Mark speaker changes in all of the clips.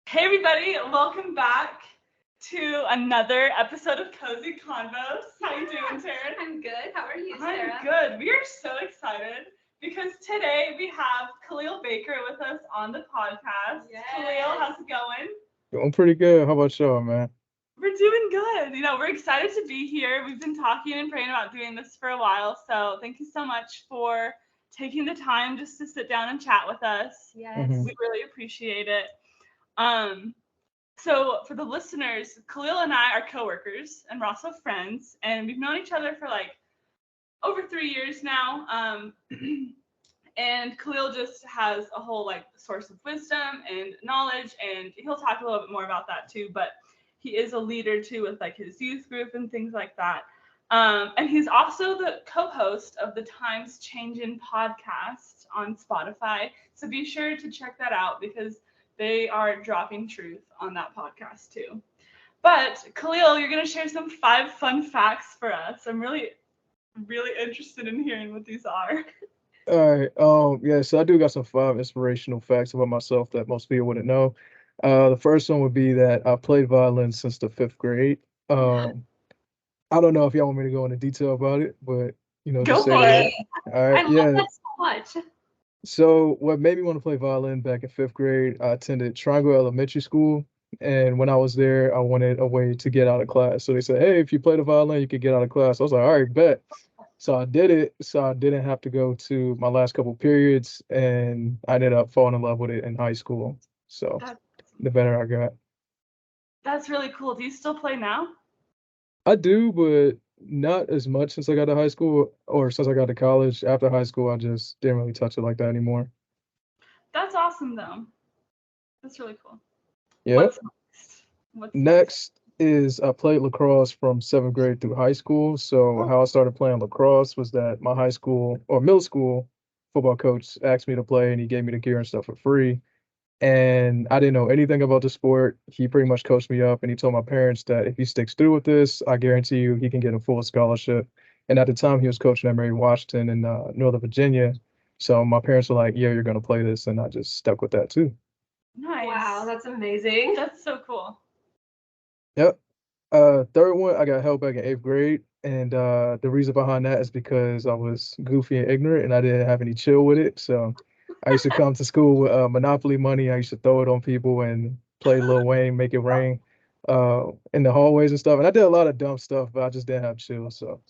Speaker 1: Hey everybody, welcome back to another episode of Cozy Convos. How you doing, Taryn?
Speaker 2: I'm good. How are you,
Speaker 1: I'm
Speaker 2: Sarah?
Speaker 1: good. We are so excited because today we have Khalil Baker with us on the podcast.
Speaker 2: Yes.
Speaker 1: Khalil, how's it going?
Speaker 3: Doing pretty good. How about y'all, man?
Speaker 1: We're doing good. We're excited to be here. We've been talking and praying about doing this for a while, so thank you so much for taking the time just to sit down and chat with us.
Speaker 2: Yes.
Speaker 3: hmm
Speaker 1: We really appreciate it. Um, So for the listeners, Khalil and I are coworkers and we're also friends, and we've known each other for like over 3 years now. And Khalil just has a whole like source of wisdom and knowledge, and he'll talk a little bit more about that too. But he is a leader too with like his youth group and things like that. And he's also the co-host of the Times Changin' podcast on Spotify. So be sure to check that out because they are dropping truth on that podcast too. But Khalil, you're gonna share some 5 fun facts for us. I'm really, really interested in hearing what these are.
Speaker 3: All right. Yeah, so I do got some five inspirational facts about myself that most people wouldn't know. The first one would be that I played violin since the fifth grade. Um, I don't know if y'all want me to go into detail about it, but just
Speaker 1: Go
Speaker 3: say
Speaker 1: for it.
Speaker 3: that. All
Speaker 2: I
Speaker 3: right.
Speaker 2: love
Speaker 3: Yeah.
Speaker 2: that so much.
Speaker 3: So what made me want to play violin back in fifth grade, I attended Triangle Elementary School. And when I was there, I wanted a way to get out of class. So they said, hey, if you play the violin, you could get out of class. I was like, all right, bet. So I did it. So I didn't have to go to my last couple periods. And I ended up falling in love with it in high school. So
Speaker 1: That,
Speaker 3: the better I got.
Speaker 1: that's really cool. Do you still play now?
Speaker 3: I do, but not as much since I got to high school or since I got to college. After high school, I just didn't really touch it like that anymore.
Speaker 1: That's awesome though. That's really cool.
Speaker 3: Yep.
Speaker 1: What's next? What's next?
Speaker 3: Next is I played lacrosse from seventh grade through high school. So
Speaker 1: Oh,
Speaker 3: how I started playing lacrosse was that my high school or middle school football coach asked me to play and he gave me the gear and stuff for free. And I didn't know anything about the sport. He pretty much coached me up and he told my parents that if he sticks through with this, I guarantee you he can get a full scholarship. And at the time he was coaching at Mary Washington in Northern Virginia. So my parents were like, yeah, you're going to play this. And I just stuck with that too.
Speaker 2: Wow,
Speaker 1: nice.
Speaker 2: that's amazing.
Speaker 1: That's so cool.
Speaker 3: Yep. Third one, I got held back in eighth grade, and the reason behind that is because I was goofy and ignorant, and I didn't have any chill with it. So I used to come to school with Monopoly money. I used to throw it on people and play Lil Wayne, make it rain, in the hallways and stuff. And I did a lot of dumb stuff, but I just didn't have chill. So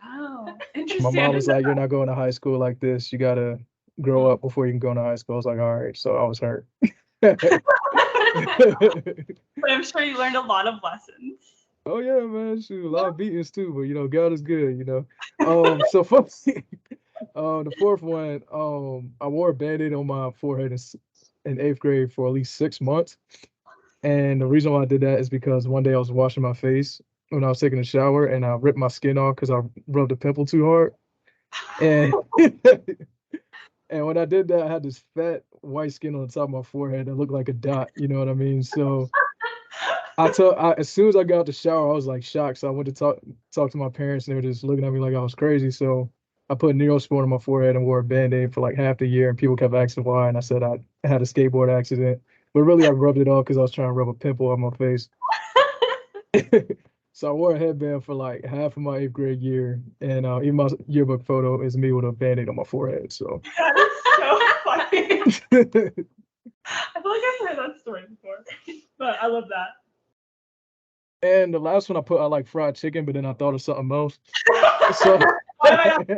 Speaker 1: Oh,
Speaker 3: my
Speaker 1: interesting. I
Speaker 3: mom
Speaker 1: didn't
Speaker 3: was
Speaker 1: know
Speaker 3: like, "You're not going to high school like this. You gotta grow
Speaker 1: that.
Speaker 3: up before you can go to high school." I was like, "All right." So I was hurt.
Speaker 1: But I'm sure you learned a lot of lessons.
Speaker 3: Oh yeah, man. Shoot, a lot of beatings too, but God is good. So for the fourth one, I wore a band-aid on my forehead in eighth grade for at least 6 months. And the reason why I did that is because one day I was washing my face when I was taking a shower and I ripped my skin off because I rubbed the pimple too hard. And and when I did that, I had this fat white skin on the top of my forehead that looked like a dot, you know what I mean? So as soon as I got out the shower, I was like shocked. So I went to talk to my parents, and they were just looking at me like I was crazy. So I put Neosporin on my forehead and wore a band-aid for like half the year, and people kept asking why, and I said I had a skateboard accident. But really, I rubbed it off because I was trying to rub a pimple on my face. So I wore a headband for like half of my eighth grade year, and even my yearbook photo is me with a band-aid on my forehead. So
Speaker 1: That is so funny. I feel like I've heard that story before, but I love that.
Speaker 3: and the last one I like fried chicken, but then I thought of something else. So
Speaker 1: Why am I not?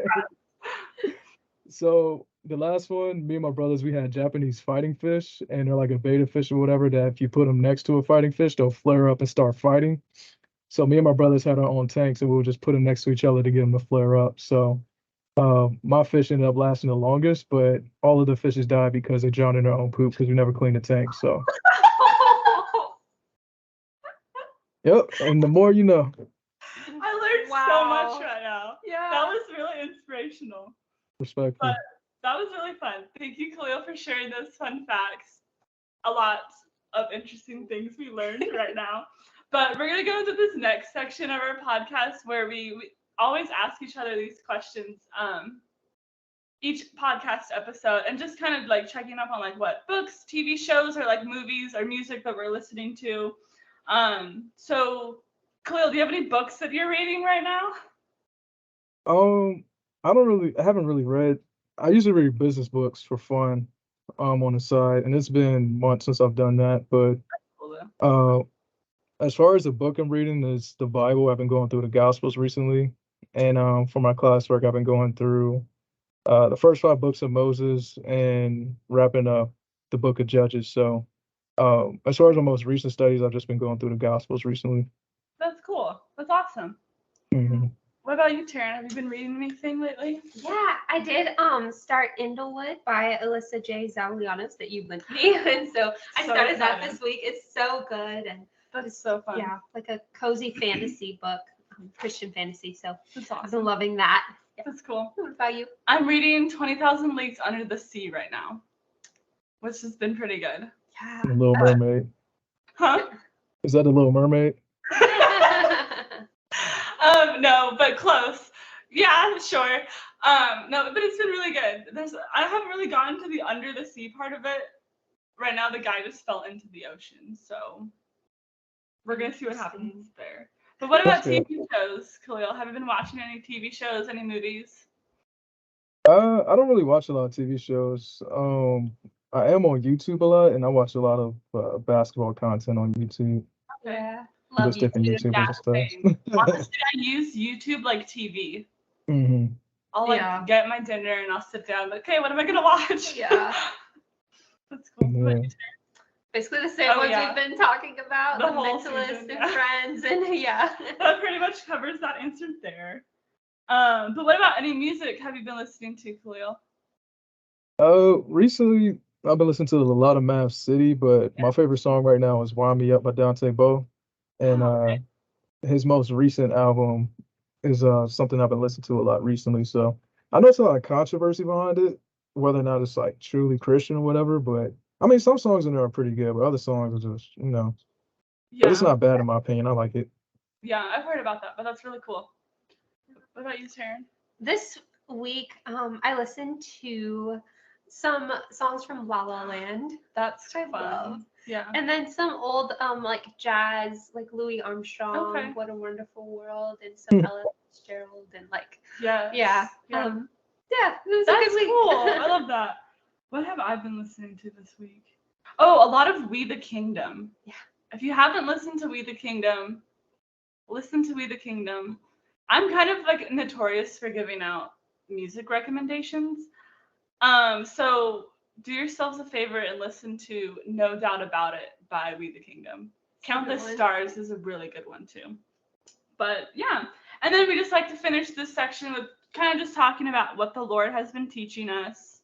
Speaker 3: So the last one, me and my brothers, we had Japanese fighting fish, and they're like a beta fish or whatever. That if you put them next to a fighting fish, they'll flare up and start fighting. So me and my brothers had our own tanks, and we would just put them next to each other to get them to flare up. So my fish ended up lasting the longest, but all of the fishes died because they drowned in their own poop because we never cleaned the tank. So yep, and the more you know,
Speaker 1: I learned so much
Speaker 2: Wow.
Speaker 1: right now. That
Speaker 2: Yeah.
Speaker 1: was really inspirational. But
Speaker 3: respectfully.
Speaker 1: that was really fun. Thank you, Khalil, for sharing those fun facts. A lot of interesting things we learned right now. But we're going to go into this next section of our podcast where we always ask each other these questions. each podcast episode and just kind of like checking up on like what books, TV shows, or like movies or music that we're listening to. So Khalil, do you have any books that you're reading right now?
Speaker 3: Um, I haven't really read. I usually read business books for fun, on the side, and it's been months since I've done that. But
Speaker 1: Cool,
Speaker 3: uh, as far as the book I'm reading is the Bible. I've been going through the Gospels recently, and for my classwork, I've been going through the first five books of Moses and wrapping up the book of Judges. So, as far as my most recent studies, I've just been going through the Gospels recently.
Speaker 1: That's cool. That's awesome.
Speaker 3: Hmm.
Speaker 1: What about you, Taryn? Have you been reading anything lately?
Speaker 2: Yeah, I did start Indlewood by Alyssa J. Zalianos that you linked me. And so I started that this week. It's so good and
Speaker 1: That's so fun.
Speaker 2: yeah, like a cozy fantasy book, Christian fantasy. So
Speaker 1: That's
Speaker 2: I've been
Speaker 1: awesome.
Speaker 2: loving that. Yeah.
Speaker 1: That's cool.
Speaker 2: What about you?
Speaker 1: I'm reading 20,000 Leagues Under the Sea right now, which has been pretty good.
Speaker 2: Yeah.
Speaker 3: The Little Mermaid.
Speaker 1: Huh?
Speaker 3: Is that the Little Mermaid?
Speaker 1: No, but close. Yeah, sure. No, but it's been really good. I haven't really gotten to the under the sea part of it. Right now, the guy just fell into the ocean, so we're gonna see what happens there. But what about
Speaker 3: That's good.
Speaker 1: TV shows, Khalil? Have you been watching any TV shows, any movies?
Speaker 3: I don't really watch a lot of TV shows. I am on YouTube a lot, and I watch a lot of basketball content on YouTube.
Speaker 2: Yeah. Love
Speaker 3: Just different
Speaker 2: you.
Speaker 3: YouTubers
Speaker 1: Yeah,
Speaker 3: and stuff.
Speaker 1: same. Honestly, I use YouTube like TV.
Speaker 3: Hmm.
Speaker 1: I'll like
Speaker 2: Yeah.
Speaker 1: get my dinner and I'll sit down. Like, okay, what am I gonna watch?
Speaker 2: Yeah.
Speaker 1: That's cool.
Speaker 3: Yeah.
Speaker 2: Basically the same
Speaker 1: Oh,
Speaker 2: ones
Speaker 1: yeah.
Speaker 2: we've been talking about,
Speaker 1: The
Speaker 2: the
Speaker 1: whole
Speaker 2: Mentalist
Speaker 1: season,
Speaker 2: and
Speaker 1: yeah.
Speaker 2: Friends, and yeah.
Speaker 1: That pretty much covers that answer there. But what about any music have you been listening to, Khalil?
Speaker 3: Recently I've been listening to a lot of Mav City, but my favorite song right now is "Wind Me Up" by Dante Bowe, and his most recent album is something I've been listening to a lot recently. So I know it's a lot of controversy behind it, whether or not it's like truly Christian or whatever. But I mean, some songs in there are pretty good, but other songs are just, but it's
Speaker 1: Yeah,
Speaker 3: not bad in my opinion. I like it.
Speaker 1: yeah, I've heard about that, but that's really cool. What about you, Taryn?
Speaker 2: This week, I listened to some songs from La La Land,
Speaker 1: That's
Speaker 2: which I
Speaker 1: fun.
Speaker 2: love.
Speaker 1: Yeah.
Speaker 2: And then some old like jazz, like Louis Armstrong,
Speaker 1: Okay.
Speaker 2: What a Wonderful World, and some Ella Fitzgerald, and like
Speaker 1: Yes.
Speaker 2: yeah.
Speaker 1: Yeah.
Speaker 2: Yeah, it was a
Speaker 1: That's
Speaker 2: good week.
Speaker 1: cool. I love that. What have I been listening to this week? Oh, a lot of We the Kingdom.
Speaker 2: Yeah.
Speaker 1: If you haven't listened to We the Kingdom, listen to We the Kingdom. I'm kind of like notorious for giving out music recommendations. So do yourselves a favor and listen to No Doubt About It by We the Kingdom. Countless
Speaker 2: Good one.
Speaker 1: Stars is a really good one too. But yeah. And then we just like to finish this section with kind of just talking about what the Lord has been teaching us.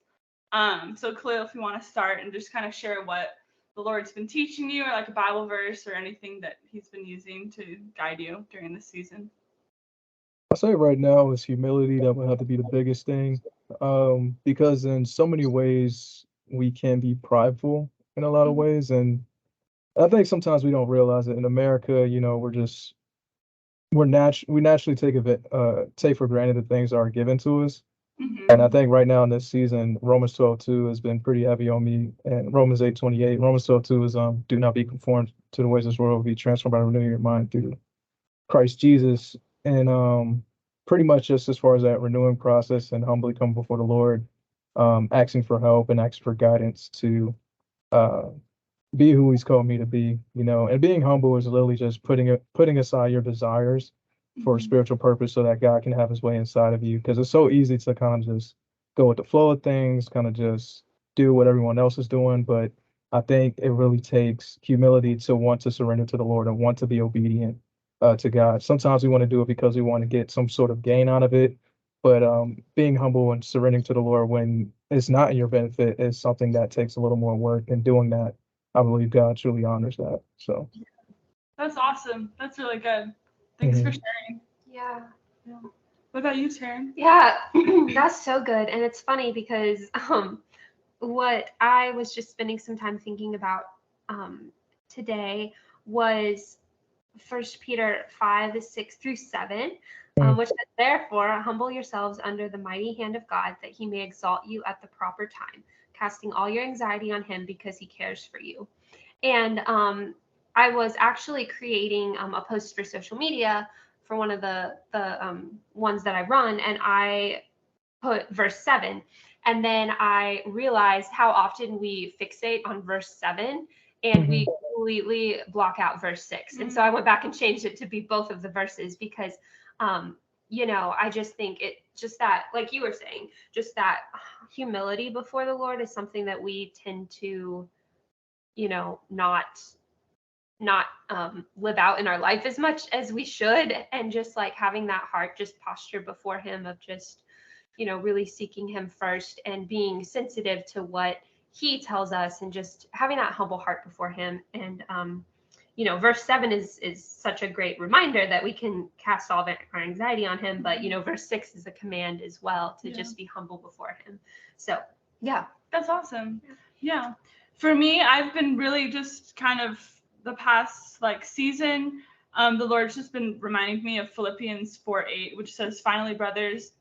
Speaker 1: So Khalil, if you want to start and just kind of share what the Lord's been teaching you, or like a Bible verse or anything that he's been using to guide you during this season.
Speaker 3: I say right now is humility that would have to be the biggest thing, because in so many ways we can be prideful in a lot of
Speaker 1: Mhm.
Speaker 3: ways, and I think sometimes we don't realize it. In America, we naturally take for granted the things that are given to us. And I
Speaker 1: Mhm.
Speaker 3: think right now in this season, Romans 12:2 has been pretty heavy on me. And Romans 8:28, Romans 12:2 is do not be conformed to the ways of this world, be transformed by renewing your mind through Christ Jesus. And pretty much just as far as that renewing process and humbly come before the Lord, asking for help and asking for guidance to uh be who he's called me to be, and being humble is literally just putting aside your desires for
Speaker 1: Mhm.
Speaker 3: spiritual purpose so that God can have his way inside of you. Because it's so easy to kind of just go with the flow of things, kind of just do what everyone else is doing. But I think it really takes humility to want to surrender to the Lord and want to be obedient to God. Sometimes we want to do it because we want to get some sort of gain out of it. But being humble and surrendering to the Lord when it's not in your benefit is something that takes a little more work. And doing that, I believe God truly honors that. So,
Speaker 1: That's awesome. That's really good. Thanks for
Speaker 3: mhm.
Speaker 1: sharing.
Speaker 2: Yeah.
Speaker 1: Yeah. What about you, Taryn?
Speaker 2: Yeah, that's so good. And it's funny because what I was just spending some time thinking about today was First Peter 5, 6 through 7, which says, therefore, humble yourselves under the mighty hand of God, that he may exalt you at the proper time, casting all your anxiety on him because he cares for you. And I was actually creating a post for social media for one of the ones that I run, and I put verse 7. And then I realized how often we fixate on verse 7 and we completely block out verse 6. And so I went back and changed it to be both of the verses because, I just think it just that, like you were saying, just that humility before the Lord is something that we tend to, not live out in our life as much as we should. And just like having that heart, just posture before him of just, really seeking him first and being sensitive to what he tells us and just having that humble heart before him. And, verse 7 is such a great reminder that we can cast all of our anxiety on him. But, verse 6 is a command as well to just be humble before him. So, yeah.
Speaker 1: That's awesome. Yeah. For me, I've been really just kind of the past season, the Lord's just been reminding me of Philippians 4:8, which says, finally, brothers,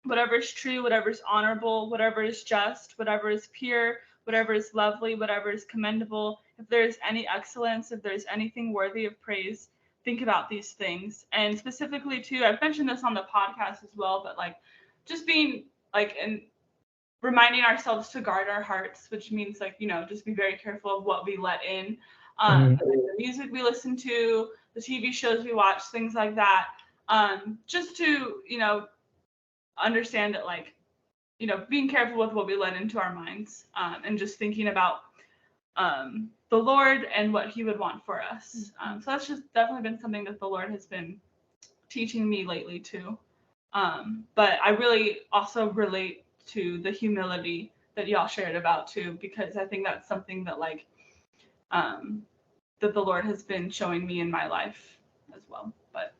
Speaker 1: whatever is true, whatever is honorable, whatever is just, whatever is pure, whatever is lovely, whatever is commendable, if there is any excellence, if there's anything worthy of praise, think about these things. And specifically too, I've mentioned this on the podcast as well, but just being and reminding ourselves to guard our hearts, which means just be very careful of what we let in, the music we listen to, the TV shows we watch, things like that, just to understand that being careful with what we let into our minds, and just thinking about the Lord and what he would want for us. So that's just definitely been something that the Lord has been teaching me lately too. But I really also relate to the humility that y'all shared about too, because I think that's something that that the Lord has been showing me in my life as well. But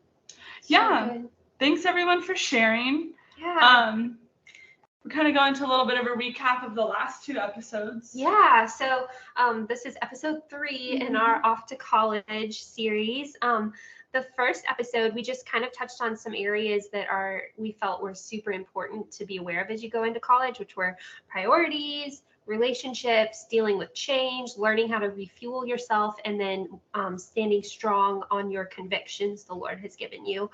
Speaker 1: yeah, thanks everyone for sharing.
Speaker 2: Yeah.
Speaker 1: We're kind of going to a little bit of a recap of the last 2 episodes.
Speaker 2: Yeah, so this is episode 3 in our Off to College series. The first episode, we just kind of touched on some areas that we felt were super important to be aware of as you go into college, which were priorities, relationships, dealing with change, learning how to refuel yourself, and then standing strong on your convictions the Lord has given you.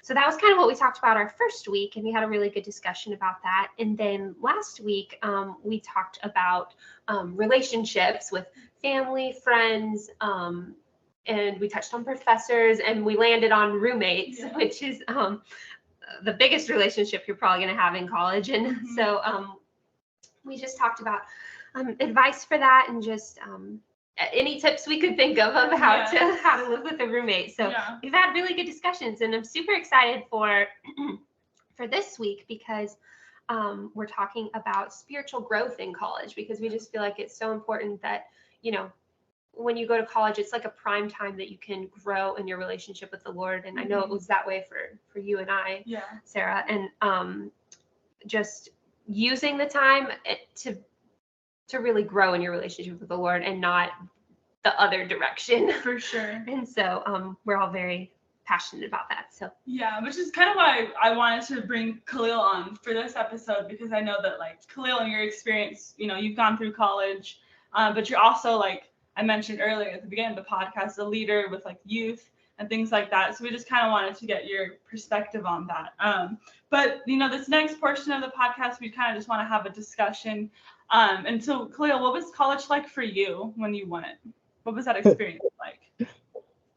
Speaker 2: So that was kind of what we talked about our first week, and we had a really good discussion about that. And then last week, we talked about relationships with family, friends, and we touched on professors, and we landed on roommates, which is the biggest relationship you're probably going to have in college. And so we just talked about advice for that and just any tips we could think of how to live with a roommate. So we've had really good discussions, and I'm super excited for this week because we're talking about spiritual growth in college, because we just feel like it's so important that, when you go to college, it's like a prime time that you can grow in your relationship with the Lord. And I know it was that way for you and I, Sarah, and just using the time to really grow in your relationship with the Lord and not the other direction.
Speaker 1: For sure.
Speaker 2: And so we're all very passionate about that. So
Speaker 1: yeah, which is kind of why I wanted to bring Khalil on for this episode, because I know that Khalil, in your experience, you've gone through college, but you're also I mentioned earlier at the beginning of the podcast, a leader with youth and things like that. So we just kind of wanted to get your perspective on that. But this next portion of the podcast, we kind of just want to have a discussion. And so Khalil, what was college like for you when you went? What was that experience like?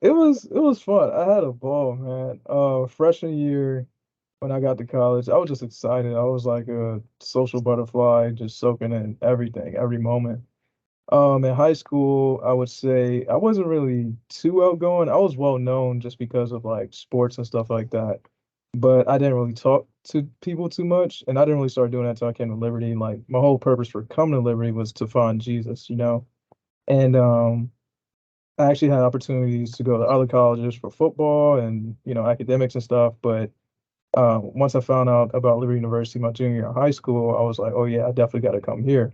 Speaker 3: It was fun. I had a ball, man. Freshman year when I got to college, I was just excited. I was like a social butterfly, just soaking in everything, every moment. In high school, I would say I wasn't really too outgoing. I was well known just because of sports and stuff like that. But I didn't really talk to people too much, and I didn't really start doing that until I came to Liberty. My whole purpose for coming to Liberty was to find Jesus, And I actually had opportunities to go to other colleges for football and academics and stuff. But once I found out about Liberty University my junior year of high school, I was like, oh yeah, I definitely got to come here.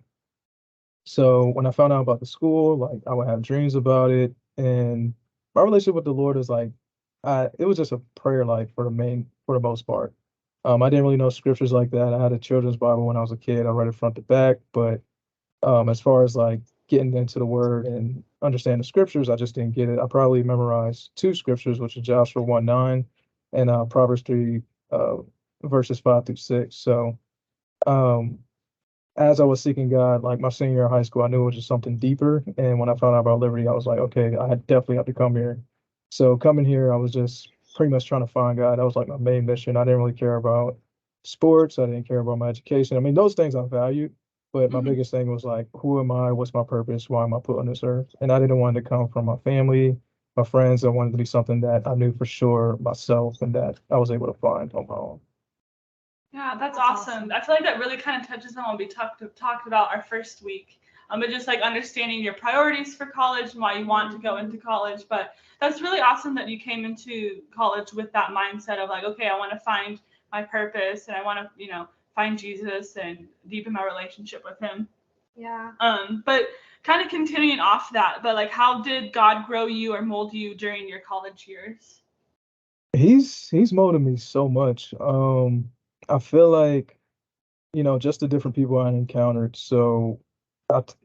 Speaker 3: So when I found out about the school, I would have dreams about it, and my relationship with the Lord is it was just a prayer life for the most part. I didn't really know scriptures like that. I had a children's Bible when I was a kid. I read it front to back, but as far as like getting into the word and understanding the scriptures, I just didn't get it. I probably memorized two scriptures, which is Joshua 1:9 and Proverbs 3 uh, verses 5 through 6. So um, as I was seeking God, like my senior year of high school, I knew it was just something deeper. And when I found out about Liberty, I was like, okay, I definitely have to come here. So coming here, I was just pretty much trying to find God. That was like my main mission. I didn't really care about sports. I didn't care about my education. I mean, those things I valued, but my
Speaker 1: Mhm.
Speaker 3: biggest thing was like, who am I? What's my purpose? Why am I put on this earth? And I didn't want it to come from my family, my friends. I wanted to be something that I knew for sure myself and that I was able to find on my own.
Speaker 1: Yeah, that's
Speaker 2: That's
Speaker 1: awesome.
Speaker 2: awesome.
Speaker 1: I feel like that really kind of touches on what we talked about our first week. But just like understanding your priorities for college and why you want to go into college. But that's really awesome that you came into college with that mindset of like, okay, I want to find my purpose and I want to, find Jesus and deepen my relationship with him.
Speaker 2: Yeah.
Speaker 1: But kind of continuing off that, but like how did God grow you or mold you during your college years?
Speaker 3: He's molded me so much. I feel like, just the different people I encountered. So,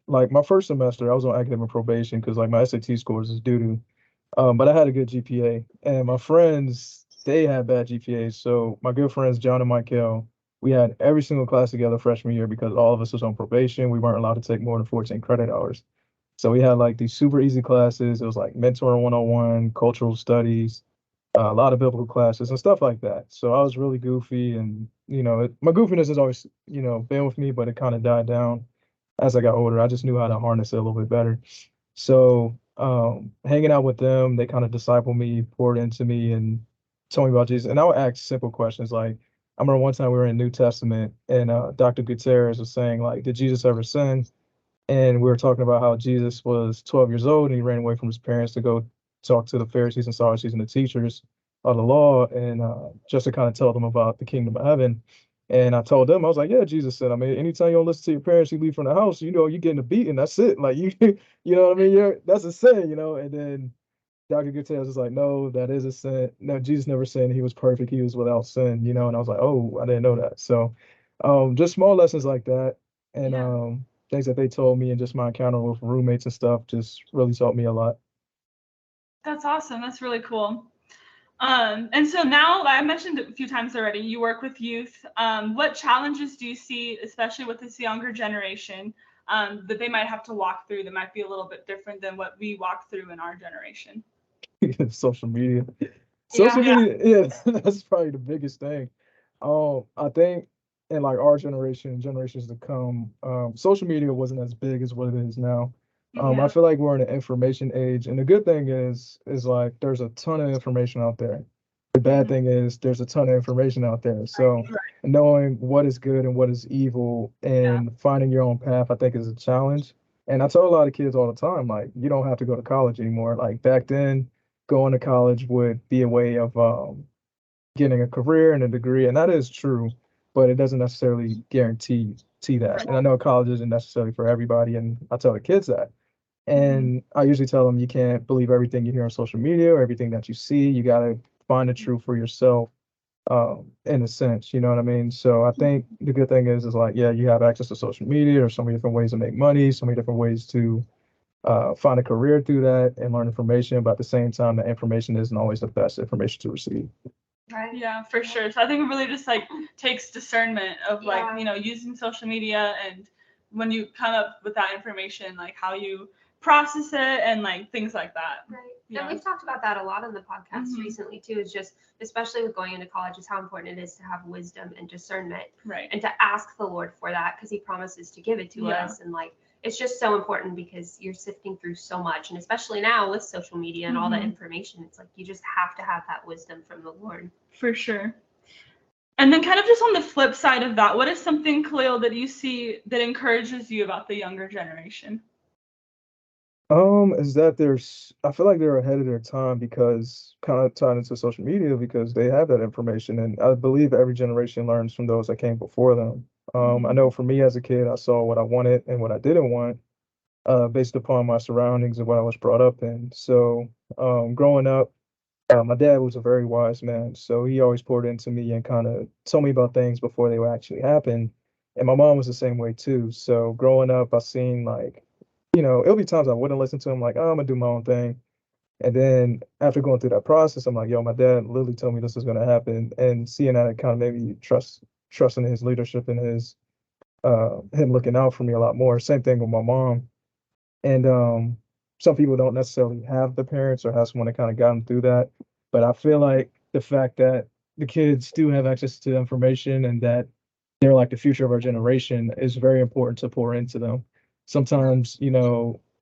Speaker 3: like my first semester, I was on academic probation because like my SAT scores is doo doo. But I had a good GPA, and my friends they had bad GPAs. So my good friends John and Michael, we had every single class together freshman year because all of us was on probation. We weren't allowed to take more than 14 credit hours. So we had like these super easy classes. It was like mentoring 101, cultural studies, a lot of biblical classes and stuff like that. So I was really goofy, and my goofiness has always been with me, but it kind of died down as I got older. I just knew how to harness it a little bit better. So hanging out with them, they kind of discipled me, poured into me, and told me about Jesus. And I would ask simple questions like, I remember one time we were in New Testament, and Dr. Gutierrez was saying like, did Jesus ever sin? And we were talking about how Jesus was 12 years old and he ran away from his parents to go talk to the Pharisees and Sadducees and the teachers of the law, and just to kind of tell them about the kingdom of heaven. And I told them, I was like, yeah, Jesus said, I mean, anytime you don't listen to your parents, you leave from the house, you're getting a beating. That's it. Like you know what I mean? That's a sin. And then Dr. Gutierrez was like, no, that is a sin. No, Jesus never sinned. He was perfect. He was without sin. And I was like, oh, I didn't know that. So just small lessons like that. And
Speaker 1: Yeah.
Speaker 3: things that they told me and just my encounter with roommates and stuff just really taught me a lot.
Speaker 1: That's awesome. That's really cool. And so now, like I mentioned a few times already, you work with youth. What challenges do you see, especially with this younger generation, that they might have to walk through that might be a little bit different than what we walked through in our generation?
Speaker 3: Social media.
Speaker 2: Yeah.
Speaker 3: Social media, yeah, that's probably the biggest thing. I think in like our generation, generations to come, social media wasn't as big as what it is now. I
Speaker 1: Yeah.
Speaker 3: feel like we're in an information age, and the good thing is like there's a ton of information out there. The bad
Speaker 1: Mhm.
Speaker 3: thing is there's a ton of information out there. So
Speaker 1: Right.
Speaker 3: knowing what is good and what is evil
Speaker 1: Yeah.
Speaker 3: and finding your own path, I think is a challenge. And I tell a lot of kids all the time, like, you don't have to go to college anymore. Like back then, going to college would be a way of getting a career and a degree, and that is true, but it doesn't necessarily guarantee that.
Speaker 1: Right.
Speaker 3: And I know college isn't necessarily for everybody, and I tell the kids that.
Speaker 1: Hmm.
Speaker 3: And I usually tell them you can't believe everything you hear on social media or everything that you see. You got to find the truth for yourself, in a sense. You know what I mean? So I think the good thing is like, yeah, you have access to social media. There's so many different ways to make money, so many different ways to find a career through that and learn information. But at the same time, the information isn't always the best information to receive.
Speaker 2: Right.
Speaker 1: Yeah, for sure. So I think it really just like takes discernment of like,
Speaker 2: Yeah.
Speaker 1: using social media and when you come up with that information, like how you process it and like things like that.
Speaker 2: Right.
Speaker 1: You
Speaker 2: And
Speaker 1: know.
Speaker 2: we've talked about that a lot on the podcast
Speaker 1: Mhm.
Speaker 2: recently too, is just especially with going into college is how important it is to have wisdom and discernment
Speaker 1: Right.
Speaker 2: and to ask the Lord for that because he promises to give it to
Speaker 1: Yeah.
Speaker 2: us. And like it's just so important because you're sifting through so much. And especially now with social media and all the
Speaker 1: Mhm.
Speaker 2: information, it's like you just have to have that wisdom from the Lord.
Speaker 1: For sure. And then kind of just on the flip side of that, what is something, Khalil, that you see that encourages you about the younger generation?
Speaker 3: Is that I feel like they're ahead of their time because kind of tied into social media because they have that information, and I believe every generation learns from those that came before them. I
Speaker 1: Mhm.
Speaker 3: know for me as a kid, I saw what I wanted and what I didn't want, based upon my surroundings and what I was brought up in. So, growing up, My dad was a very wise man, so he always poured into me and kind of told me about things before they would actually happen. And my mom was the same way too. So growing up, I seen like, it'll be times I wouldn't listen to him, like, oh, I'm gonna do my own thing. And then after going through that process, I'm like, yo, my dad literally told me this was gonna happen, and seeing that, it kind of made me trust in his leadership and his him looking out for me a lot more. Same thing with my mom. And some people don't necessarily have the parents or have someone that kind of got them through that. But I feel like the fact that the kids do have access to information and that they're like the future of our generation is very important to pour into them. Sometimes,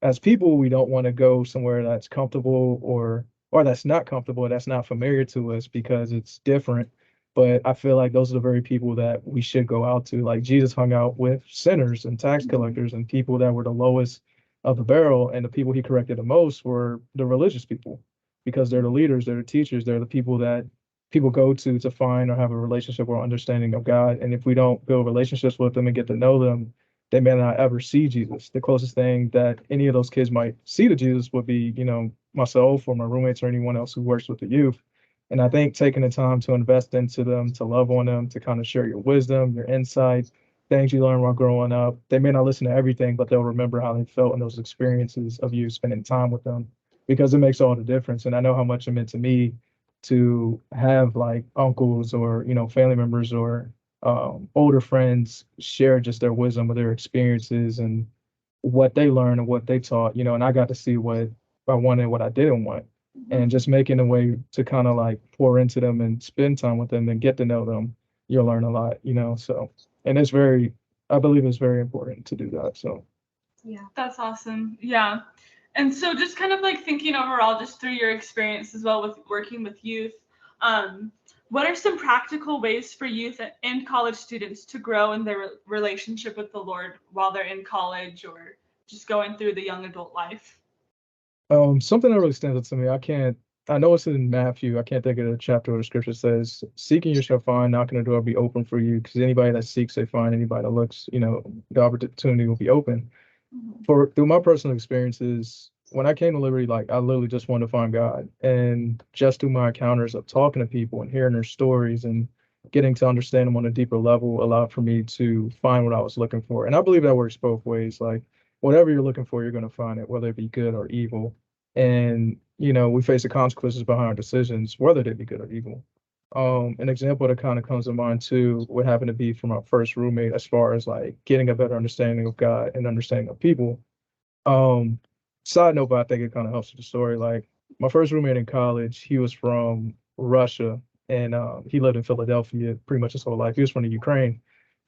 Speaker 3: as people, we don't want to go somewhere that's comfortable or that's not comfortable, that's not familiar to us because it's different. But I feel like those are the very people that we should go out to. Like Jesus hung out with sinners and tax collectors and people that were the lowest of the barrel, and the people he corrected the most were the religious people because they're the leaders, they're the teachers, they're the people that people go to find or have a relationship or understanding of God. And if we don't build relationships with them and get to know them, they may not ever see Jesus. The closest thing that any of those kids might see to Jesus would be, myself or my roommates or anyone else who works with the youth. And I think taking the time to invest into them, to love on them, to kind of share your wisdom, your insights, things you learn while growing up. They may not listen to everything, but they'll remember how they felt in those experiences of you spending time with them because it makes all the difference. And I know how much it meant to me to have like uncles or family members or older friends share just their wisdom or their experiences and what they learned and what they taught, and I got to see what I wanted, what I didn't want, and just making a way to kind of like pour into them and spend time with them and get to know them. You'll learn a lot, so. And I believe it's very important to do that. So
Speaker 2: Yeah.
Speaker 1: That's awesome. Yeah. And so just kind of like thinking overall, just through your experience as well with working with youth, um, what are some practical ways for youth and college students to grow in their relationship with the Lord while they're in college or just going through the young adult life?
Speaker 3: something that really stands out to me, I know it's in Matthew. I can't think of the chapter where the scripture says, seeking you shall find, knocking the door will be open for you. Because anybody that seeks, they find, anybody that looks, the opportunity will be open.
Speaker 1: Mhm.
Speaker 3: Through my personal experiences, when I came to Liberty, like I literally just wanted to find God. And just through my encounters of talking to people and hearing their stories and getting to understand them on a deeper level allowed for me to find what I was looking for. And I believe that works both ways. Like whatever you're looking for, you're going to find it, whether it be good or evil. And, we face the consequences behind our decisions, whether they be good or evil. An example that kind of comes to mind too would happen to be from our first roommate as far as like getting a better understanding of God and understanding of people. Um, Side note, but I think it kind of helps with the story. Like my first roommate in college, he was from Russia and he lived in Philadelphia pretty much his whole life. He was from the Ukraine.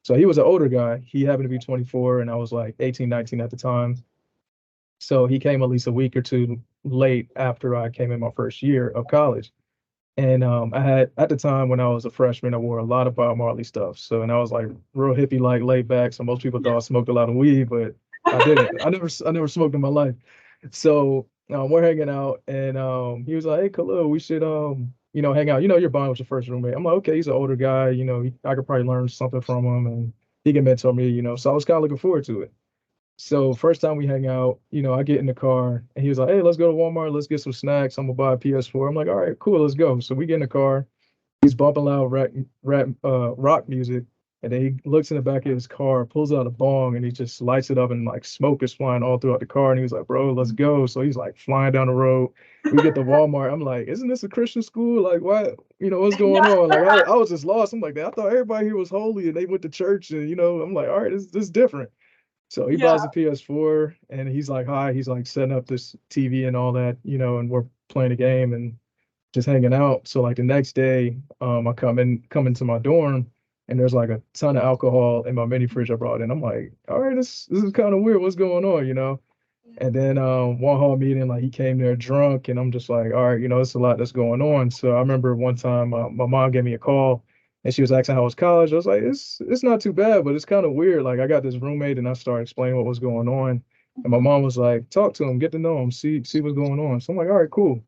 Speaker 3: So he was an older guy. He happened to be 24 and I was like 18, 19 at the time. So he came at least a week or two late after I came in my first year of college. And I had at the time when I was a freshman, I wore a lot of Bob Marley stuff. So and I was like real hippie, like laid back. So most people thought I smoked a lot of weed, but I didn't. I never smoked in my life. So we're hanging out, and he was like, "Hey, Khalil, we should hang out. You're bonding with your first roommate." I'm like, "Okay, he's an older guy. I could probably learn something from him, and he can mentor me. So I was kind of looking forward to it. So first time we hang out, I get in the car and he was like, "Hey, let's go to Walmart. Let's get some snacks. I'm gonna buy a PS4." I'm like, "All right, cool, let's go." So we get in the car. He's bumping loud rock music, and then he looks in the back of his car, pulls out a bong, and he just lights it up, and like smoke is flying all throughout the car. And he was like, "Bro, let's go." So he's like flying down the road. We get to Walmart. I'm like, "Isn't this a Christian school? Like, what? What's going
Speaker 1: Yeah.
Speaker 3: on?" Like, I was just lost. I'm like, I thought everybody here was holy and they went to church, and I'm like, all right, this is different. So he
Speaker 1: Yeah.
Speaker 3: buys the PS4 and he's like, hi, he's like setting up this TV and all that, and we're playing a game and just hanging out. So like the next day, I come into my dorm and there's like a ton of alcohol in my mini fridge I brought in. I'm like, all right, this is kind of weird. What's going on? And then one hall meeting, like he came there drunk, and I'm just like, all right, it's a lot that's going on. So I remember one time my mom gave me a call, and she was asking how was college. I was like, it's not too bad, but it's kind of weird. Like I got this roommate, and I started explaining what was going on, and my mom was like, talk to him, get to know him, see what's going on. So I'm like, all right, cool.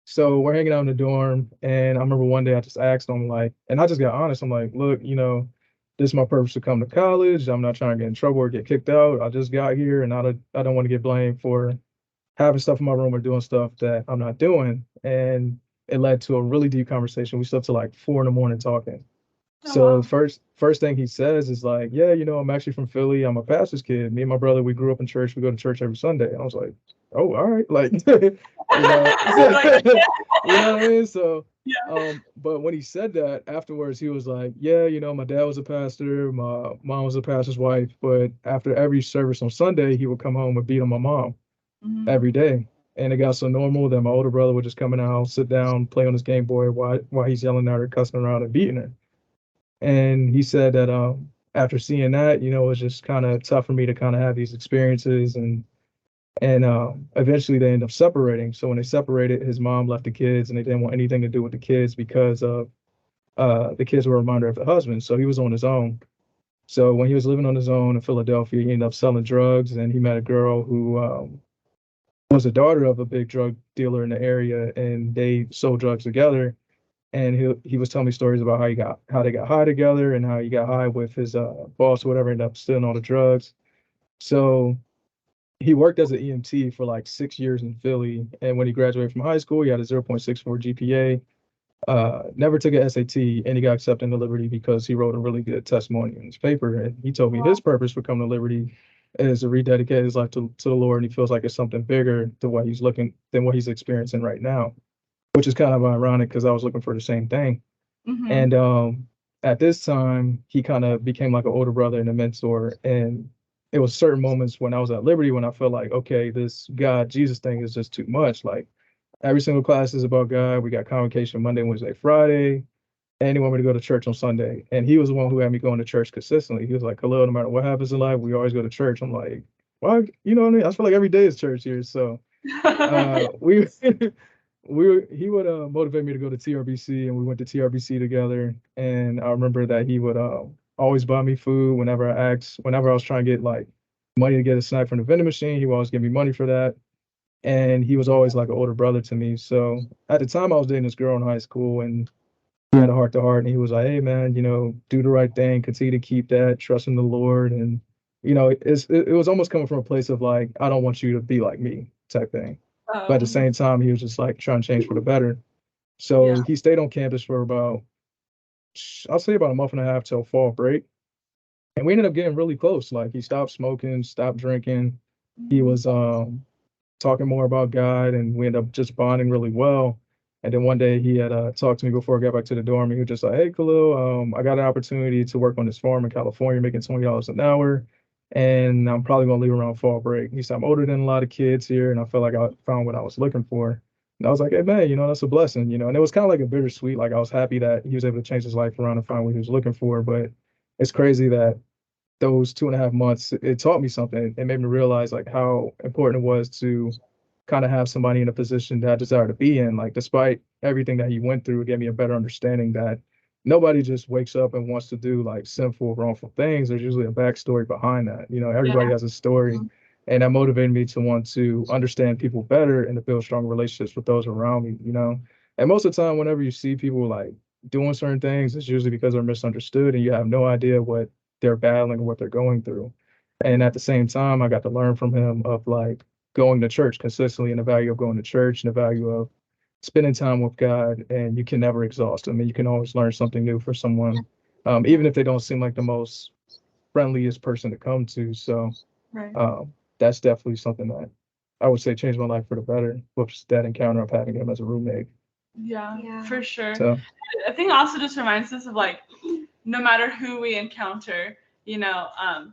Speaker 3: So we're hanging out in the dorm, and I remember one day I just asked him like, and I just got honest. I'm like, look, this is my purpose to come to college. I'm not trying to get in trouble or get kicked out. I just got here, and I don't want to get blamed for having stuff in my room or doing stuff that I'm not doing. And it led to a really deep conversation. We slept till like 4 in the morning talking.
Speaker 1: Oh
Speaker 3: So
Speaker 1: wow.
Speaker 3: first thing he says is like, yeah, I'm actually from Philly. I'm a pastor's kid. Me and my brother, we grew up in church. We go to church every Sunday. And I was like, oh, all right, like,
Speaker 1: Like
Speaker 3: you know what I mean? So,
Speaker 1: yeah.
Speaker 3: but when he said that afterwards, he was like, yeah, my dad was a pastor, my mom was a pastor's wife, but after every service on Sunday, he would come home and beat on my mom
Speaker 1: Mhm.
Speaker 3: every day. And it got so normal that my older brother would just come in the house, sit down, play on his Game Boy while he's yelling at her, cussing around, and beating her. And he said that after seeing that, it was just kind of tough for me to kind of have these experiences, and eventually they end up separating. So when they separated, his mom left the kids, and they didn't want anything to do with the kids because of the kids were a reminder of the husband. So he was on his own. So when he was living on his own in Philadelphia, he ended up selling drugs, and he met a girl who was the daughter of a big drug dealer in the area, and they sold drugs together. And he was telling me stories about how they got high together and how he got high with his boss or whatever, ended up stealing all the drugs. So he worked as an EMT for like 6 years in Philly, and when he graduated from high school, he had a 0.64 GPA. Never took an SAT, and he got accepted into Liberty because he wrote a really good testimony in his paper. And he told me his purpose for coming to Liberty is to rededicate his life to the Lord, and he feels like it's something bigger than what he's experiencing right now, which is kind of ironic because I was looking for the same thing.
Speaker 1: Mhm.
Speaker 3: And at this time, he kind of became like an older brother and a mentor. And it was certain moments when I was at Liberty when I felt like, okay, this God Jesus thing is just too much. Like every single class is about God. We got convocation Monday, Wednesday, Friday, and he wanted me to go to church on Sunday. And he was the one who had me going to church consistently. He was like, Khalil, no matter what happens in life, we always go to church. I'm like, why? You know what I mean? I feel like every day is church here. So we he would motivate me to go to TRBC, and we went to TRBC together. And I remember that he would always buy me food whenever I was trying to get like money to get a snack from the vending machine. He would always give me money for that. And he was always like an older brother to me. So at the time, I was dating this girl in high school, and we had a heart to heart. And he was like, "Hey, man, do the right thing, continue to keep that, trust in the Lord." And it was almost coming from a place of like, I don't want you to be like me type thing. But at the
Speaker 1: Mhm.
Speaker 3: same time, he was just like trying to change for the better.
Speaker 1: Yeah.
Speaker 3: So he stayed on campus for I'll say about a month and a half till fall break. And we ended up getting really close. Like he stopped smoking, stopped drinking. He
Speaker 1: Mhm.
Speaker 3: was talking more about God, and we ended up just bonding really well. And then one day he had talked to me before I got back to the dorm. And he was just like, "Hey, Khalil, I got an opportunity to work on this farm in California, making $20 an hour, and I'm probably gonna leave around fall break." He said, "I'm older than a lot of kids here, and I felt like I found what I was looking for." And I was like, "Hey, man, that's a blessing, And it was kind of like a bittersweet. Like I was happy that he was able to change his life around and find what he was looking for, but it's crazy that those 2.5 months, it taught me something. It made me realize like how important it was to kind of have somebody in a position that I desire to be in. Like despite everything that he went through, it gave me a better understanding that nobody just wakes up and wants to do like sinful, wrongful things. There's usually a backstory behind that.
Speaker 1: Yeah.
Speaker 3: Everybody has a story. And that motivated me to want to understand people better and to build strong relationships with those around me. And most of the time, whenever you see people like doing certain things, it's usually because they're misunderstood and you have no idea what they're battling or what they're going through. And at the same time, I got to learn from him of like going to church consistently and the value of going to church and the value of spending time with God. And you can never exhaust them. And you can always learn something new for someone, even if they don't seem like the most friendliest person to come to. So
Speaker 1: Right.
Speaker 3: that's definitely something that I would say changed my life for the better with that encounter of having him as a roommate.
Speaker 1: Yeah,
Speaker 2: Yeah.
Speaker 1: for sure.
Speaker 3: So
Speaker 1: I think also just reminds us of like no matter who we encounter,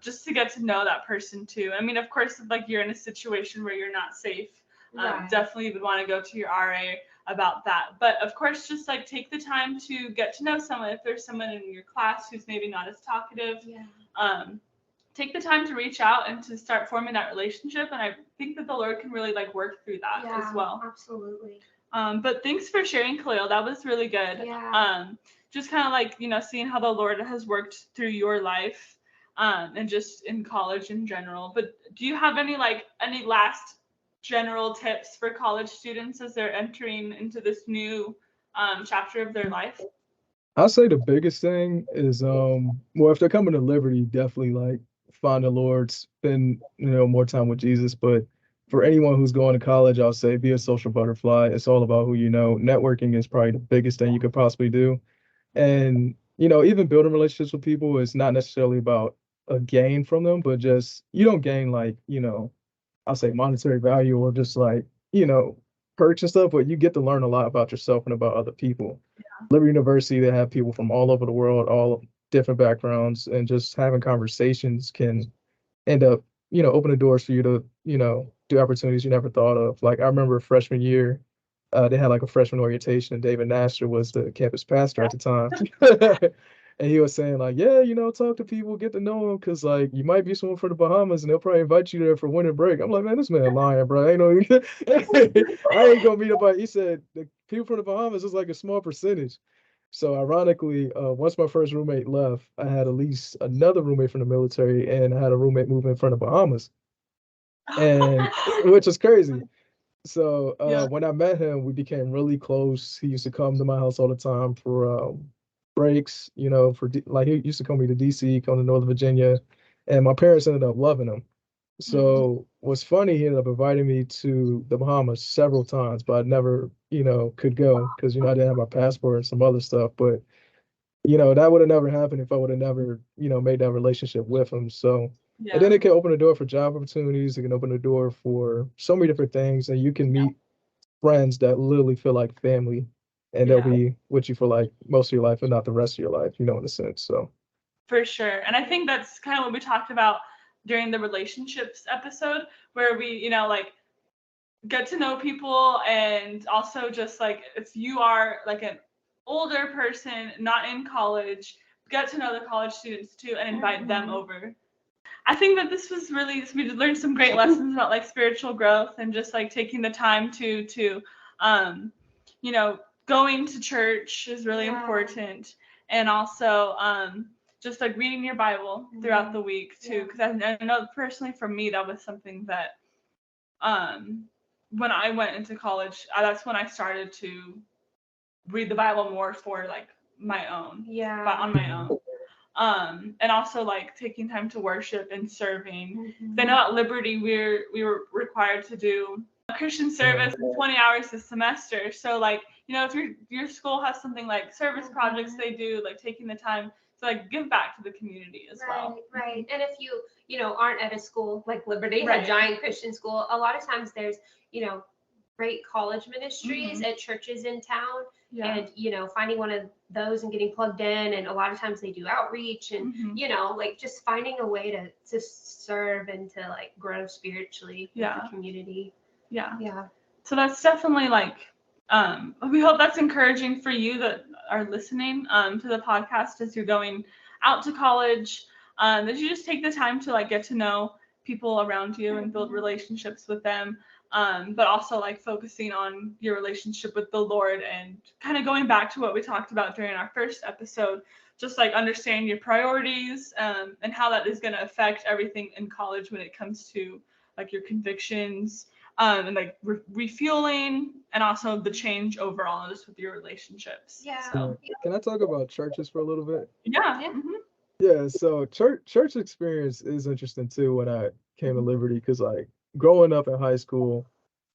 Speaker 1: just to get to know that person too. I mean, of course, if like you're in a situation where you're not safe,
Speaker 2: Right.
Speaker 1: definitely would want to go to your RA about that. But of course, just like take the time to get to know someone. If there's someone in your class who's maybe not as talkative,
Speaker 2: Yeah.
Speaker 1: um, take the time to reach out and to start forming that relationship. And I think that the Lord can really like work through that as
Speaker 2: Yeah.
Speaker 1: well.
Speaker 2: Absolutely.
Speaker 1: But thanks for sharing, Khalil. That was really good.
Speaker 2: Yeah.
Speaker 1: Just kind of like, seeing how the Lord has worked through your life, and just in college in general. But do you have any last general tips for college students as they're entering into this new chapter of their life?
Speaker 3: I'll say the biggest thing is well, if they're coming to Liberty, definitely like find the Lord, spend more time with Jesus. But for anyone who's going to college, I'll say be a social butterfly. It's all about who you know. Networking is probably the biggest thing you could possibly do. And, even building relationships with people is not necessarily about a gain from them, but just you don't gain like, I'll say monetary value or just like, perks and stuff, but you get to learn a lot about yourself and about other people. Liberty University, they have people from all over the world, all different backgrounds, and just having conversations can end up, opening doors for you to, do opportunities you never thought of. Like I remember freshman year, they had like a freshman orientation, and David Nasher was the campus pastor at the time. And he was saying like, yeah, talk to people, get to know them, because like you might be someone from the Bahamas, and they'll probably invite you there for winter break. I'm like, man, this man lying, bro. I ain't no, I ain't gonna meet up. He said the people from the Bahamas is like a small percentage. So ironically, once my first roommate left, I had at least another roommate from the military, and I had a roommate move in from the Bahamas, and which is crazy. So
Speaker 1: Yeah.
Speaker 3: when I met him, we became really close. He used to come to my house all the time for breaks, like he used to come me to DC, come to Northern Virginia, and my parents ended up loving him. So what's funny, he ended up inviting me to the Bahamas several times, but I never, could go because I didn't have my passport and some other stuff. But that would have never happened if I would have never, made that relationship with him. So, and then
Speaker 1: Yeah.
Speaker 3: it can open the door for job opportunities. It can open the door for so many different things, and you can meet friends that literally feel like family, and they'll
Speaker 1: Yeah.
Speaker 3: be with you for like most of your life, and not the rest of your life, in a sense. So,
Speaker 1: For sure. And I think that's kind of what we talked about during the relationships episode, where we, like get to know people, and also just like if you are like an older person not in college, get to know the college students too and invite them over. I think that this was really, we learned some great lessons about like spiritual growth and just like taking the time to um you know going to church is really
Speaker 2: Yeah.
Speaker 1: important, and also just like reading your Bible throughout the week too, because I know personally for me that was something that um when I went into college, that's when I started to read the Bible more for like my own,
Speaker 2: Yeah.
Speaker 1: but on my own. And also like taking time to worship and serving. I know at Liberty we were required to do a Christian service 20 hours a semester. So like, if your school has something like service projects they do, like taking the time to like give back to the community as well.
Speaker 2: Right. And if you aren't at a school like Liberty, a
Speaker 1: Right.
Speaker 2: giant Christian school, a lot of times there's, great college ministries at churches in town.
Speaker 1: Yeah.
Speaker 2: And, finding one of those and getting plugged in. And a lot of times they do outreach and, like just finding a way to serve and to like grow spiritually with the community.
Speaker 1: Yeah.
Speaker 2: Yeah.
Speaker 1: So that's definitely like, we hope that's encouraging for you that are listening to the podcast as you're going out to college, that you just take the time to like get to know people around you and build relationships with them, but also like focusing on your relationship with the Lord, and kind of going back to what we talked about during our first episode, just like understanding your priorities, and how that is going to affect everything in college when it comes to like your convictions, and like refueling, and also the change overall just with your relationships.
Speaker 2: Yeah.
Speaker 1: So
Speaker 3: can I talk about churches for a little bit?
Speaker 1: yeah.
Speaker 2: Yeah.
Speaker 3: Yeah, so church experience is interesting too when I came to Liberty, because like growing up in high school,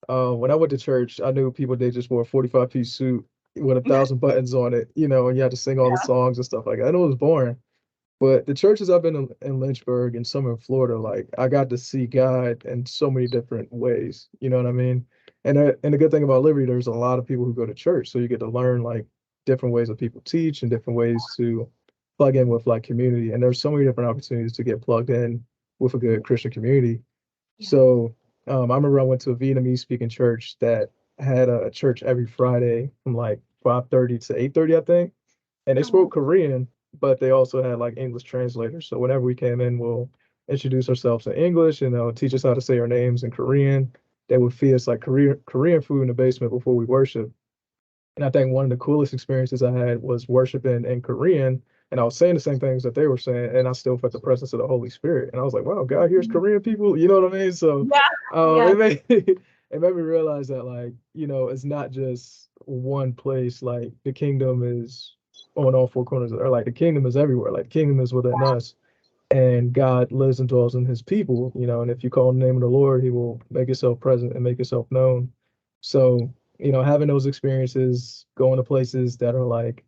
Speaker 3: when I went to church, I knew people, they just wore a 45-piece suit with 1,000 buttons on it, and you had to sing all the songs and stuff like that. I know it was boring, but the churches I've been in Lynchburg and some in Florida, like I got to see God in so many different ways. You know what I mean? And the good thing about Liberty, there's a lot of people who go to church, so you get to learn like different ways that people teach and different ways to plug in with like community. And there's so many different opportunities to get plugged in with a good Christian community.
Speaker 2: Yeah.
Speaker 3: So I remember I went to a Vietnamese speaking church that had a church every Friday from like 5:30 to 8:30, I think. And they spoke Korean, but they also had like English translators. So whenever we came in, we'll introduce ourselves in English, and they'll teach us how to say our names in Korean. They would feed us like Korean food in the basement before we worship. And I think one of the coolest experiences I had was worshiping in Korean, and I was saying the same things that they were saying, and I still felt the presence of the Holy Spirit. And I was like, wow, God hears Korean people. You know what I mean? So it made it made me realize that like, it's not just one place. Like the kingdom is on all four corners, or like the kingdom is everywhere. Like the kingdom is within us. and God lives and dwells in his people, and if you call on the name of the Lord, he will make himself present and make himself known. So, having those experiences, going to places that are like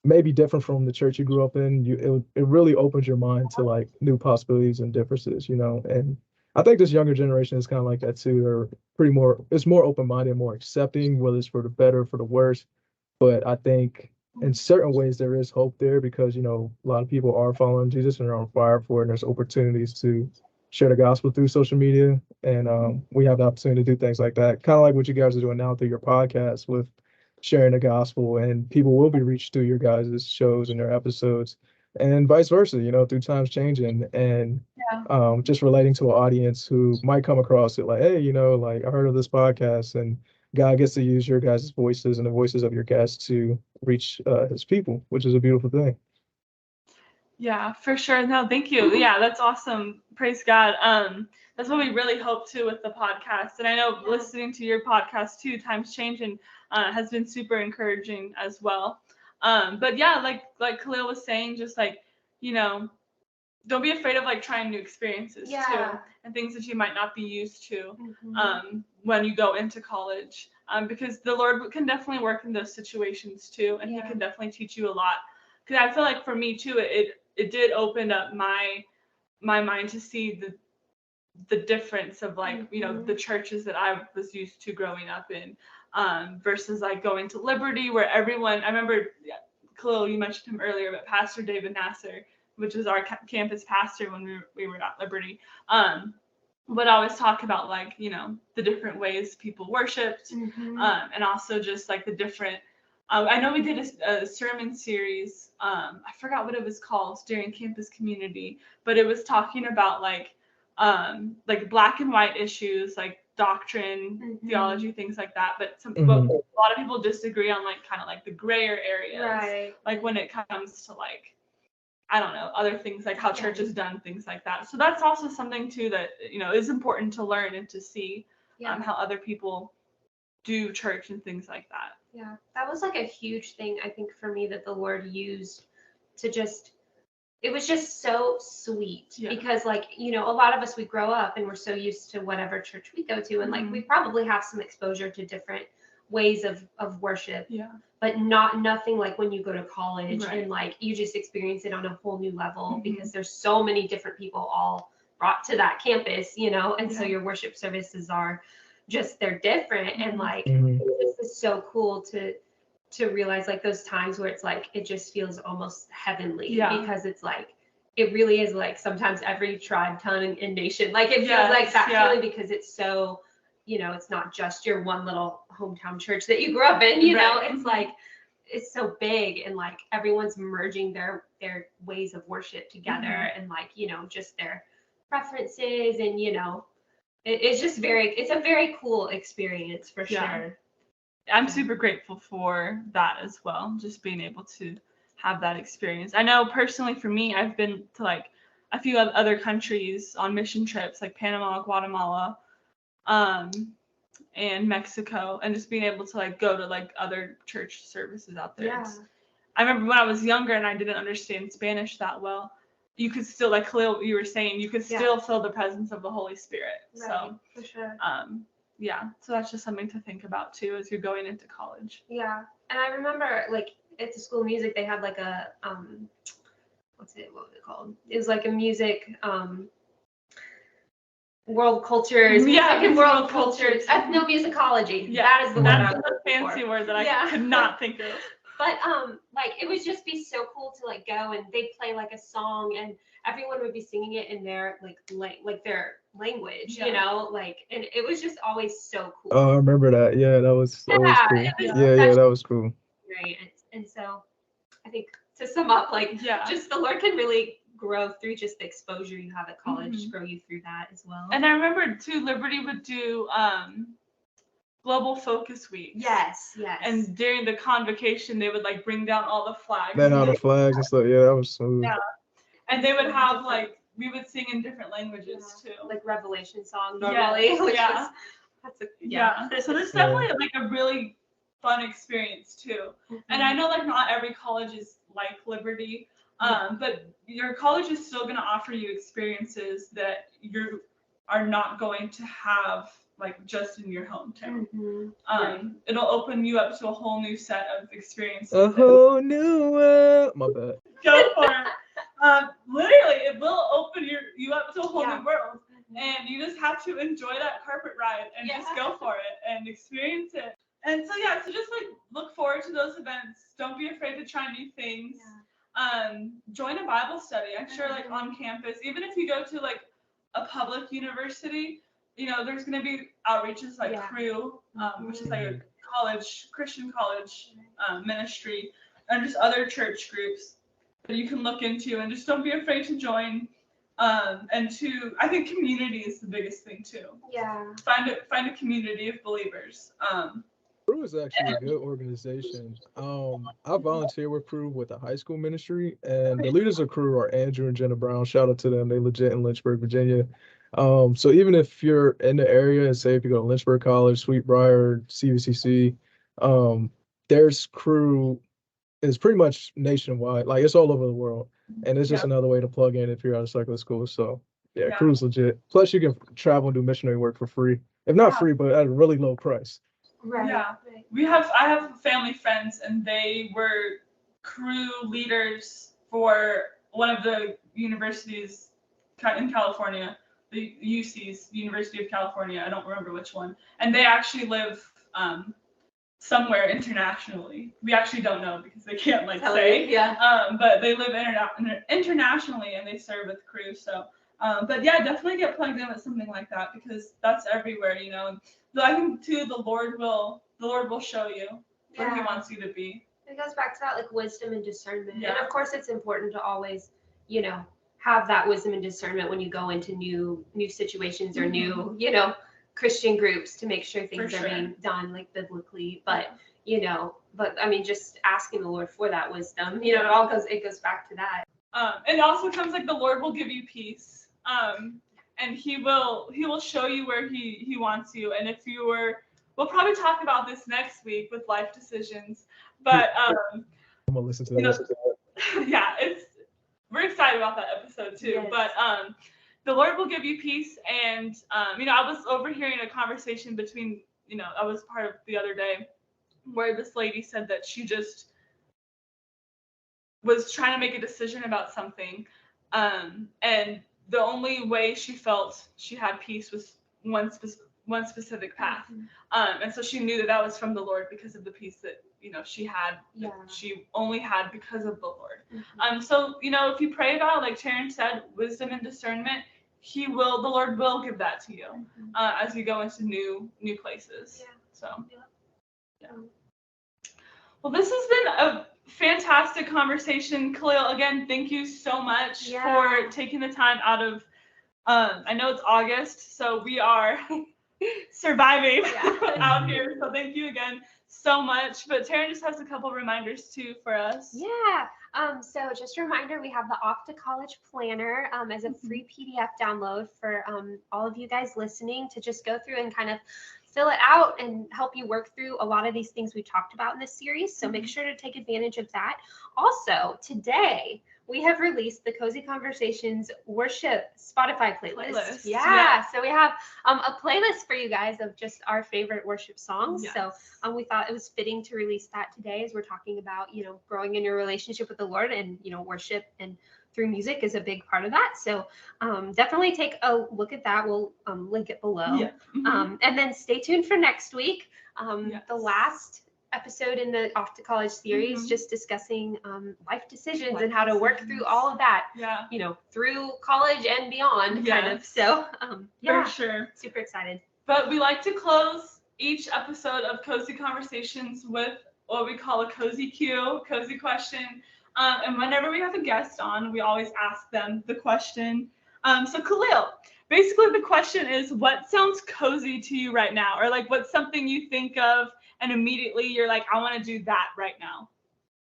Speaker 3: maybe different from the church you grew up in, it really opens your mind to like new possibilities and differences, and I think this younger generation is kind of like that too. They're it's more open-minded, more accepting, whether it's for the better, or for the worse. But I think in certain ways there is hope there because a lot of people are following Jesus and are on fire for it, and there's opportunities to share the gospel through social media, and we have the opportunity to do things like that, kind of like what you guys are doing now through your podcast with sharing the gospel, and people will be reached through your guys' shows and their episodes, and vice versa, through times changing, and
Speaker 1: Yeah.
Speaker 3: just relating to an audience who might come across it like, hey, like I heard of this podcast, and God gets to use your guys' voices and the voices of your guests to reach his people, which is a beautiful thing.
Speaker 1: Yeah, for sure. No, thank you. Yeah, that's awesome. Praise God. That's what we really hope to with the podcast. And I know listening to your podcast too, Times Changing, has been super encouraging as well. But yeah, like Khalil was saying, just like, don't be afraid of like trying new experiences too, and things that you might not be used to when you go into college. Because the Lord can definitely work in those situations too, and he can definitely teach you a lot. Because I feel like for me too, it did open up my mind to see the difference of like the churches that I was used to growing up in, versus like going to Liberty, where everyone, I remember Khalil, you mentioned him earlier, but Pastor David Nasser, which was our campus pastor when we were at Liberty, would always talk about like the different ways people worshipped, and also just like the different. I know we did a sermon series. I forgot what it was called during campus community, but it was talking about like black and white issues, like doctrine, theology, things like that. But but a lot of people disagree on like kind of like the grayer areas, like when it comes to like, I don't know, other things like how church is done, things like that. So that's also something too that is important to learn and to see how other people do church and things like that.
Speaker 2: Yeah, that was like a huge thing, I think, for me that the Lord used to it was just so sweet because like, a lot of us, we grow up and we're so used to whatever church we go to. And like, we probably have some exposure to different ways of worship, but nothing like when you go to college and like, you just experience it on a whole new level because there's so many different people all brought to that campus, and so your worship services are just, they're different. And like, it's so cool to realize like those times where it's like, it just feels almost heavenly because it's like, it really is like sometimes every tribe, tongue, and nation, like it feels like that feeling because it's so, it's not just your one little hometown church that you grew up in, it's like, it's so big and like everyone's merging their ways of worship together and like, just their preferences and, it's just it's a very cool experience for sure.
Speaker 1: I'm super grateful for that as well, just being able to have that experience. I know personally for me, I've been to like a few other countries on mission trips, like Panama, Guatemala, and Mexico, and just being able to like go to like other church services out there. I remember when I was younger and I didn't understand Spanish that well, you could still, like Khalil, you were saying, you could still feel the presence of the Holy Spirit. So
Speaker 2: for sure.
Speaker 1: So that's just something to think about too as you're going into college.
Speaker 2: Yeah, and I remember like at the School of Music they had like a what was it called? It was like a music world cultures, and world cultures, ethnomusicology.
Speaker 1: Yeah,
Speaker 2: that is the
Speaker 1: that's a fancy word that I could not think of.
Speaker 2: But like it would just be so cool to like go and they'd play like a song and everyone would be singing it in their like their language, like, and it was just always so cool.
Speaker 3: Oh, I remember that. Yeah, that was cool. That was cool.
Speaker 2: Right, and so I think to sum up, like, just the Lord can really grow through just the exposure you have at college, grow you through that as well.
Speaker 1: And I remember too, Liberty would do Global Focus Week.
Speaker 2: Yes.
Speaker 1: And during the convocation, they would like bring down all the flags.
Speaker 3: All the flags and stuff. Yeah, that was smooth.
Speaker 1: Yeah. And they would have like, we would sing in different languages too.
Speaker 2: Like Revelation song normally.
Speaker 1: So this definitely like a really fun experience too. And I know like not every college is like Liberty. But your college is still going to offer you experiences that you are not going to have like just in your hometown. It'll open you up to a whole new set of experiences.
Speaker 3: A whole new world. My bad.
Speaker 1: Go for it. Literally, it will open you up to a whole new world. And you just have to enjoy that carpet ride and just go for it and experience it. And so so just like look forward to those events. Don't be afraid to try new things. Join a Bible study. I'm sure like on campus, even if you go to like a public university, there's going to be outreaches like Crew, which is like a Christian college ministry, and just other church groups that you can look into, and just don't be afraid to join. And I think community is the biggest thing too. Find a community of believers.
Speaker 3: Crew is actually a good organization. I volunteer with Crew with the high school ministry, and the leaders of Crew are Andrew and Jenna Brown. Shout out to them. They legit in Lynchburg, Virginia. So even if you're in the area, and say if you go to Lynchburg College, Sweetbriar, CVCC, there's Crew is pretty much nationwide. Like it's all over the world, and it's just another way to plug in if you're out of secular school. So Crew's legit. Plus, you can travel and do missionary work for free. If not free, but at a really low price.
Speaker 2: Right.
Speaker 1: Yeah. I have family friends, and they were Crew leaders for one of the universities in California, the UC's University of California. I don't remember which one. And they actually live somewhere internationally. We actually don't know because they can't say. But they live internationally, and they serve with Crew. So, but definitely get plugged in with something like that, because that's everywhere, And I think too, the Lord will show you where He wants you to be.
Speaker 2: It goes back to that like wisdom and discernment. And of course, it's important to always, have that wisdom and discernment when you go into new situations or new, Christian groups, to make sure things are being done like biblically. But I mean, just asking the Lord for that wisdom, it goes back to that.
Speaker 1: And it also comes like the Lord will give you peace. And he will show you where he wants you. And if we'll probably talk about this next week with life decisions. But
Speaker 3: I'm gonna listen to that.
Speaker 1: We're excited about that episode too. Yes. But the Lord will give you peace. And I was overhearing a conversation between, I was part of the other day, where this lady said that she just was trying to make a decision about something, and the only way she felt she had peace was one specific path. And so she knew that was from the Lord because of the peace that she had, she only had because of the Lord. So if you pray about, like Terrence said, wisdom and discernment, the Lord will give that to you as you go into new places. So well, this has been a fantastic conversation. Khalil, again, thank you so much for taking the time out of, I know it's August, so we are surviving out here. So thank you again so much. But Taryn just has a couple reminders too for us.
Speaker 2: So just a reminder, we have the Off to College Planner as a free PDF download for all of you guys listening to just go through and kind of fill it out and help you work through a lot of these things we talked about in this series. So make sure to take advantage of that. Also, today we have released the Cozy Conversations worship Spotify playlist. So we have a playlist for you guys of just our favorite worship songs. So we thought it was fitting to release that today, as we're talking about, growing in your relationship with the Lord, and, worship and through music is a big part of that. So definitely take a look at that. We'll link it below. And then stay tuned for next week. The last episode in the Off to College series, just discussing life decisions and how to work through all of that, through college and beyond, kind of. So
Speaker 1: for sure.
Speaker 2: Super excited.
Speaker 1: But we like to close each episode of Cozy Conversations with what we call a cozy cue, cozy question. And whenever we have a guest on, we always ask them the question. So Khalil, basically the question is, what sounds cozy to you right now? Or like, what's something you think of and immediately you're like, I want to do that right now?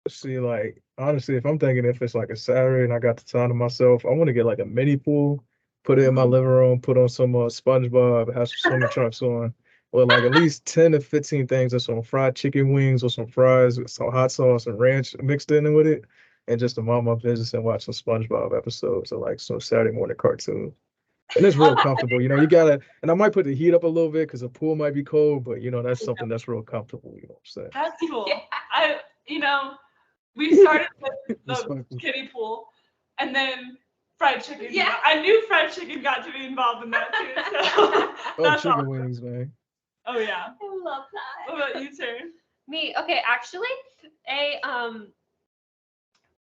Speaker 3: See, like, honestly, if I'm thinking if it's like a Saturday and I got the time to myself, I want to get like a mini pool, put it in my living room, put on some SpongeBob, have some swimming trunks on, with like at least 10 to 15 things, or some fried chicken wings or some fries with some hot sauce and ranch mixed in with it. and just to mind my business and watch some SpongeBob episodes or like some Saturday morning cartoon. And it's real comfortable. You know, you gotta, and I might put the heat up a little bit because the pool might be cold, but you know, that's something that's real comfortable. You know what I'm saying?
Speaker 1: That's cool.
Speaker 2: Yeah.
Speaker 1: You know, we started with the
Speaker 3: Respectful.
Speaker 1: kiddie pool, and then fried chicken.
Speaker 2: Yeah.
Speaker 1: I knew fried chicken got to be involved in that too. So
Speaker 3: Oh,
Speaker 1: that's
Speaker 3: chicken
Speaker 1: awesome.
Speaker 3: wings, man.
Speaker 1: Oh yeah.
Speaker 2: I love that.
Speaker 1: What about you, Tern?
Speaker 2: Me, okay, actually, a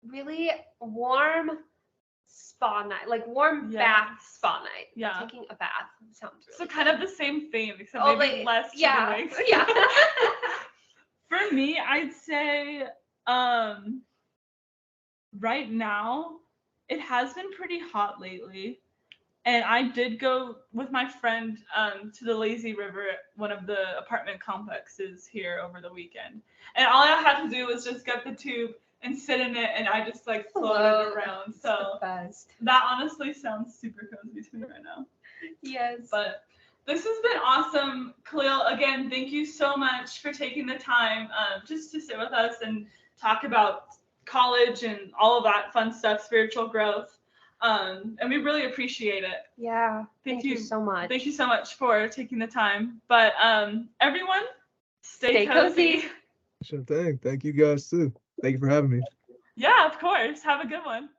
Speaker 2: really warm spa night, like warm
Speaker 1: Yes.
Speaker 2: bath spa night.
Speaker 1: Yeah.
Speaker 2: Taking a bath sounds really
Speaker 1: So kind of the same theme, except
Speaker 2: Oh,
Speaker 1: maybe
Speaker 2: like,
Speaker 1: less chicken
Speaker 2: yeah,
Speaker 1: wings.
Speaker 2: yeah.
Speaker 1: For me, I'd say right now it has been pretty hot lately. And I did go with my friend to the lazy river at one of the apartment complexes here over the weekend. And all I had to do was just get the tube and sit in it, and I just like floated around.
Speaker 2: It's
Speaker 1: So
Speaker 2: the best.
Speaker 1: that honestly sounds super cozy to me right now.
Speaker 2: Yes.
Speaker 1: But this has been awesome. Khalil, again, thank you so much for taking the time just to sit with us and talk about college and all of that fun stuff, spiritual growth. And we really appreciate it.
Speaker 2: Yeah.
Speaker 1: Thank
Speaker 2: Thank you
Speaker 1: you.
Speaker 2: so much.
Speaker 1: Thank you so much for taking the time. But everyone, stay
Speaker 2: Stay cozy.
Speaker 1: cozy.
Speaker 3: Sure thing. Thank you guys too. Thank you for having me.
Speaker 1: Yeah, of course. Have a good one.